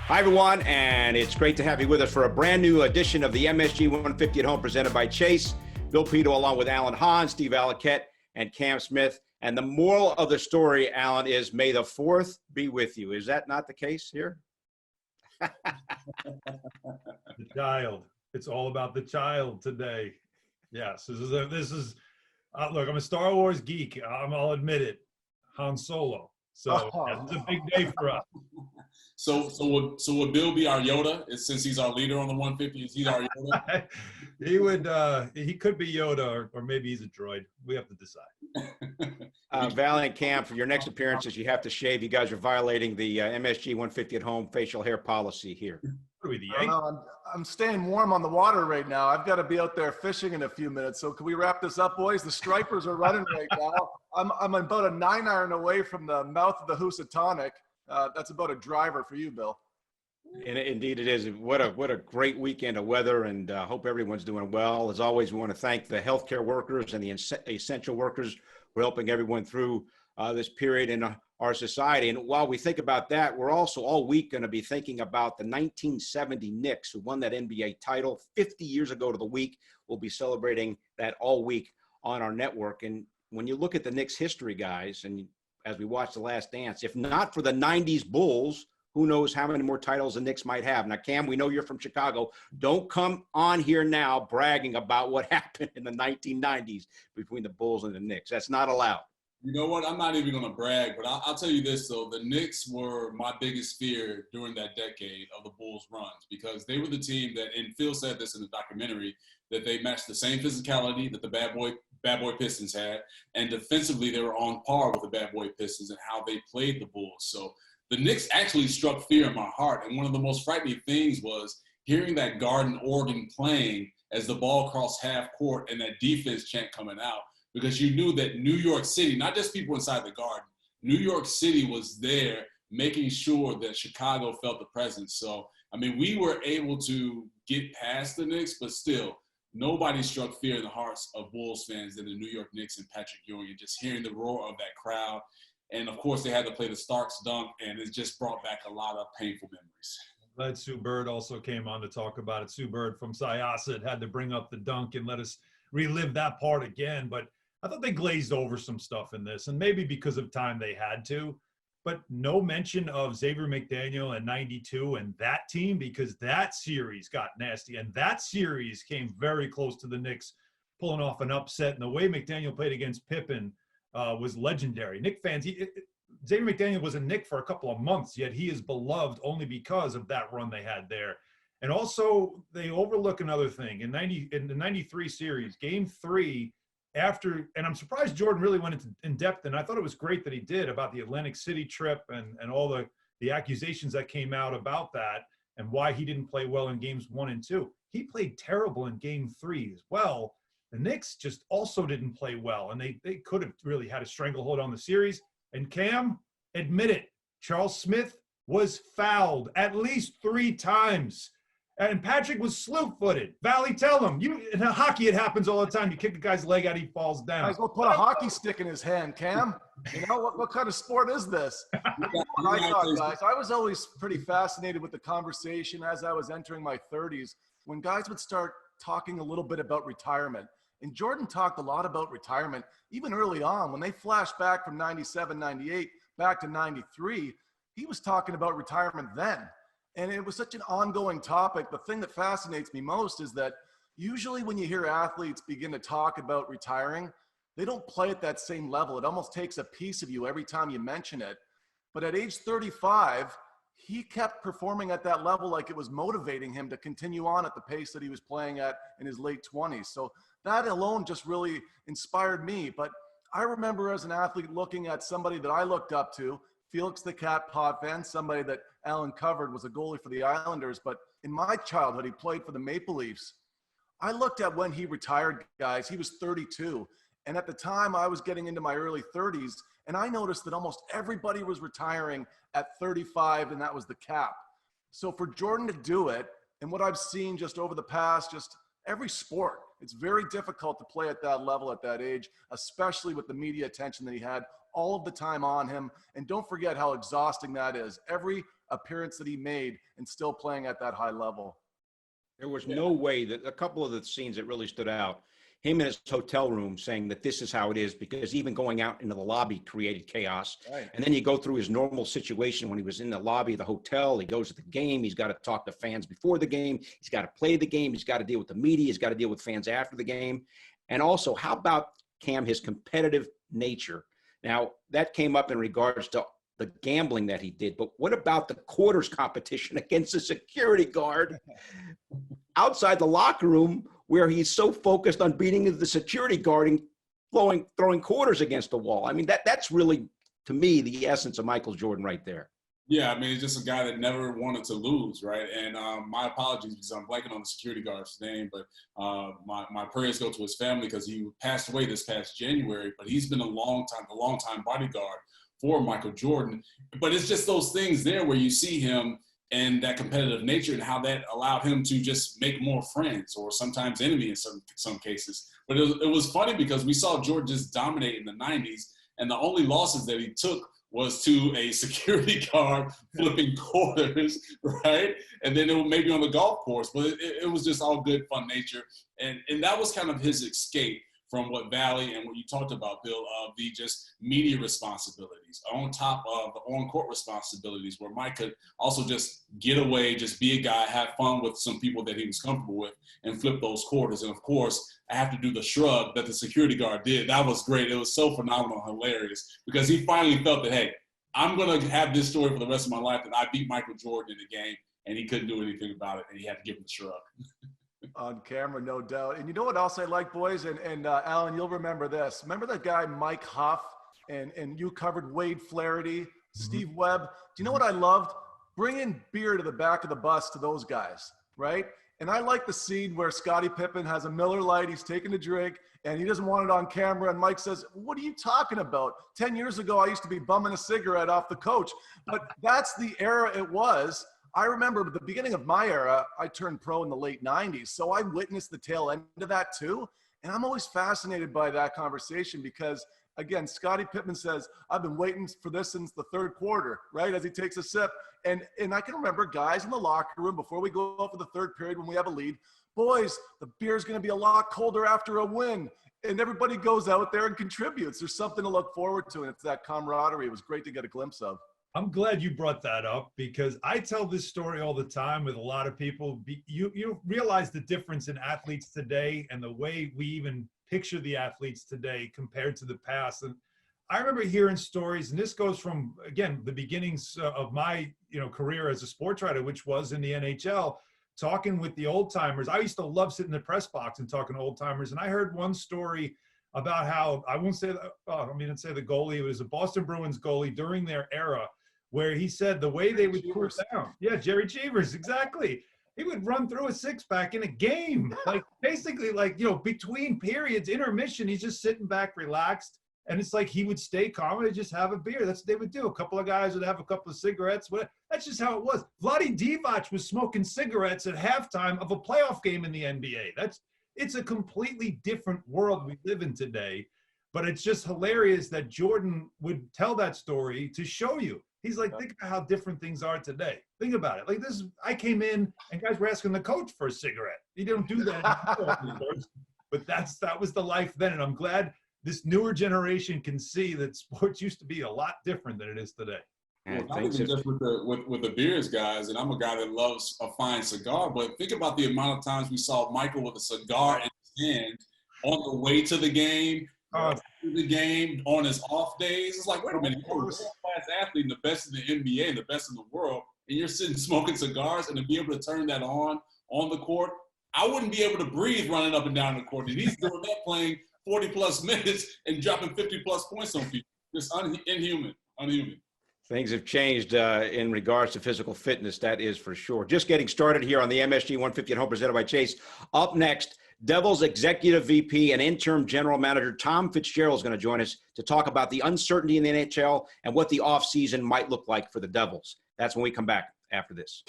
Hi, everyone, and it's great to have you with us for a brand new edition of the MSG 150 at Home presented by Chase. Bill Pito along with Alan Hahn, Steve Alliquette, and Cam Smith. And the moral of the story, Alan, is may the 4th be with you. Is that not the case here? The child. It's all about the child today. Yes, this is look, I'm a Star Wars geek. I'll admit it. Han Solo. So yeah, this is a big day for us. So would Bill be our Yoda? Since he's our leader on the 150, is he our Yoda? He could be Yoda, or maybe he's a droid. We have to decide. Vally and Cam, for your next appearances, you have to shave. You guys are violating the MSG 150 at Home facial hair policy here. What are we, the Yankees? I'm staying warm on the water right now. I've got to be out there fishing in a few minutes. So can we wrap this up, boys? The stripers are running right now. I'm about a 9-iron away from the mouth of the Housatonic. That's about a driver for you, Bill. And indeed it is. What a great weekend of weather, and hope everyone's doing well. As always, we want to thank the healthcare workers and the essential workers for helping everyone through this period in our society. And while we think about that, we're also all week going to be thinking about the 1970 Knicks, who won that NBA title 50 years ago to the week. We'll be celebrating that all week on our network. And when you look at the Knicks history, guys, and as we watch The Last Dance, if not for the 90s Bulls, who knows how many more titles the Knicks might have. Now, Cam, we know you're from Chicago. Don't come on here now bragging about what happened in the 1990s between the Bulls and the Knicks. That's not allowed. You know what? I'm not even going to brag, but I'll tell you this, though. The Knicks were my biggest fear during that decade of the Bulls' runs, because they were the team that, and Phil said this in the documentary, that they matched the same physicality that the Bad Boy Pistons had, and defensively they were on par with the Bad Boy Pistons and how they played the Bulls. So the Knicks actually struck fear in my heart, and one of the most frightening things was hearing that Garden organ playing as the ball crossed half court and that defense chant coming out, because you knew that New York City, not just people inside the Garden, New York City was there making sure that Chicago felt the presence. So, I mean, we were able to get past the Knicks, but still, nobody struck fear in the hearts of Bulls fans than the New York Knicks and Patrick Ewing, and just hearing the roar of that crowd. And, of course, they had to play the Starks dunk, and it just brought back a lot of painful memories. Glad Sue Bird also came on to talk about it. Sue Bird from Syosset had to bring up the dunk and let us relive that part again. But I thought they glazed over some stuff in this, and maybe because of time they had to. But no mention of Xavier McDaniel and 92 and that team, because that series got nasty. And that series came very close to the Knicks pulling off an upset. And the way McDaniel played against Pippen was legendary. Knick fans, Xavier McDaniel was a Knick for a couple of months, yet he is beloved only because of that run they had there. And also, they overlook another thing. In the 93 series, Game 3, and I'm surprised Jordan really went in depth, and I thought it was great that he did, about the Atlantic City trip and all the accusations that came out about that and why he didn't play well in games 1 and 2. He played terrible in Game 3 as well. The Knicks just also didn't play well, and they could have really had a stranglehold on the series. And Cam, admit it, Charles Smith was fouled at least 3 times. And Patrick was slew-footed. Vally, tell him. In hockey, it happens all the time. You kick a guy's leg out, he falls down. Might as well put a hockey stick in his hand, Cam. You know, what kind of sport is this? I was always pretty fascinated with the conversation as I was entering my 30s, when guys would start talking a little bit about retirement. And Jordan talked a lot about retirement, even early on. When they flashed back from 97, 98, back to 93, he was talking about retirement then. And it was such an ongoing topic. The thing that fascinates me most is that usually when you hear athletes begin to talk about retiring, they don't play at that same level. It almost takes a piece of you every time you mention it. But at age 35, he kept performing at that level like it was motivating him to continue on at the pace that he was playing at in his late 20s. So that alone just really inspired me. But I remember as an athlete looking at somebody that I looked up to, Felix the Cat Potvin, somebody that Alan covered, was a goalie for the Islanders. But in my childhood, he played for the Maple Leafs. I looked at when he retired, guys. He was 32. And at the time, I was getting into my early 30s, and I noticed that almost everybody was retiring at 35, and that was the cap. So for Jordan to do it, and what I've seen just over the past, just every sport, it's very difficult to play at that level at that age, especially with the media attention that he had all of the time on him. And don't forget how exhausting that is. Every appearance that he made and still playing at that high level. There was no way that a couple of the scenes that really stood out, him in his hotel room saying that this is how it is, because even going out into the lobby created chaos. Right. And then you go through his normal situation when he was in the lobby of the hotel, he goes to the game, he's got to talk to fans before the game, he's got to play the game, he's got to deal with the media, he's got to deal with fans after the game. And also, how about Cam, his competitive nature? Now, that came up in regards to the gambling that he did, but what about the quarters competition against a security guard outside the locker room, where he's so focused on beating the security guard and throwing quarters against the wall? I mean, that's really, to me, the essence of Michael Jordan right there. Yeah, I mean, he's just a guy that never wanted to lose, right? And my apologies because I'm blanking on the security guard's name, but my prayers go to his family because he passed away this past January, but he's been a long time bodyguard for Michael Jordan. But it's just those things there where you see him and that competitive nature and how that allowed him to just make more friends or sometimes enemies in some cases. But it was funny because we saw Jordan just dominate in the 90s, and the only losses that he took was to a security guard flipping quarters, right? And then it was maybe on the golf course, but it was just all good, fun nature. And that was kind of his escape from what Vally and what you talked about, Bill, of the just media responsibilities on top of the on-court responsibilities, where Mike could also just get away, just be a guy, have fun with some people that he was comfortable with, and flip those quarters. And of course, I have to do the shrug that the security guard did. That was great. It was so phenomenal, hilarious, because he finally felt that, hey, I'm going to have this story for the rest of my life that I beat Michael Jordan in the game, and he couldn't do anything about it, and he had to give him the shrug. On camera, no doubt. And you know what else I like, boys? And Alan, you'll remember this. Remember that guy, Mike Huff, and you covered Wade Flaherty, Steve Webb. Do you know what I loved? Bringing beer to the back of the bus to those guys, right? And I like the scene where Scottie Pippen has a Miller Lite, he's taking a drink, and he doesn't want it on camera. And Mike says, what are you talking about? 10 years ago, I used to be bumming a cigarette off the coach. But that's the era it was. I remember the beginning of my era, I turned pro in the late 90s. So I witnessed the tail end of that too. And I'm always fascinated by that conversation because, again, Scottie Pippen says, I've been waiting for this since the third quarter, right? As he takes a sip. And I can remember guys in the locker room before we go out for the third period when we have a lead, boys, the beer's going to be a lot colder after a win. And everybody goes out there and contributes. There's something to look forward to. And it's that camaraderie. It was great to get a glimpse of. I'm glad you brought that up because I tell this story all the time with a lot of people. You realize the difference in athletes today and the way we even picture the athletes today compared to the past. And I remember hearing stories, and this goes from, again, the beginnings of my career as a sports writer, which was in the NHL, talking with the old timers. I used to love sitting in the press box and talking to old timers. And I heard one story about how, I won't say, I didn't say the goalie, it was a Boston Bruins goalie during their era, where he said the way they would cool down. Yeah, Jerry Cheevers, exactly. He would run through a six-pack in a game. Like, basically, between periods, intermission, he's just sitting back, relaxed. And it's like he would stay calm and just have a beer. That's what they would do. A couple of guys would have a couple of cigarettes. That's just how it was. Vlade Divac was smoking cigarettes at halftime of a playoff game in the NBA. It's a completely different world we live in today. But it's just hilarious that Jordan would tell that story to show you. He's like, think about how different things are today. Think about it. Like this, I came in and guys were asking the coach for a cigarette. He didn't do that. But that was the life then. And I'm glad this newer generation can see that sports used to be a lot different than it is today. Well, not even just with the beers, guys, and I'm a guy that loves a fine cigar, but think about the amount of times we saw Michael with a cigar in his hand on the way to the game, on his off days. It's like, wait a minute, you're a world-class athlete and the best in the NBA and the best in the world, and you're sitting smoking cigars, and to be able to turn that on the court, I wouldn't be able to breathe running up and down the court. And he's doing that playing 40-plus minutes and dropping 50-plus points on people. Just inhuman. Things have changed in regards to physical fitness, that is for sure. Just getting started here on the MSG 150 at home, presented by Chase. Up next, Devils Executive VP and Interim General Manager Tom Fitzgerald is going to join us to talk about the uncertainty in the NHL and what the offseason might look like for the Devils. That's when we come back after this.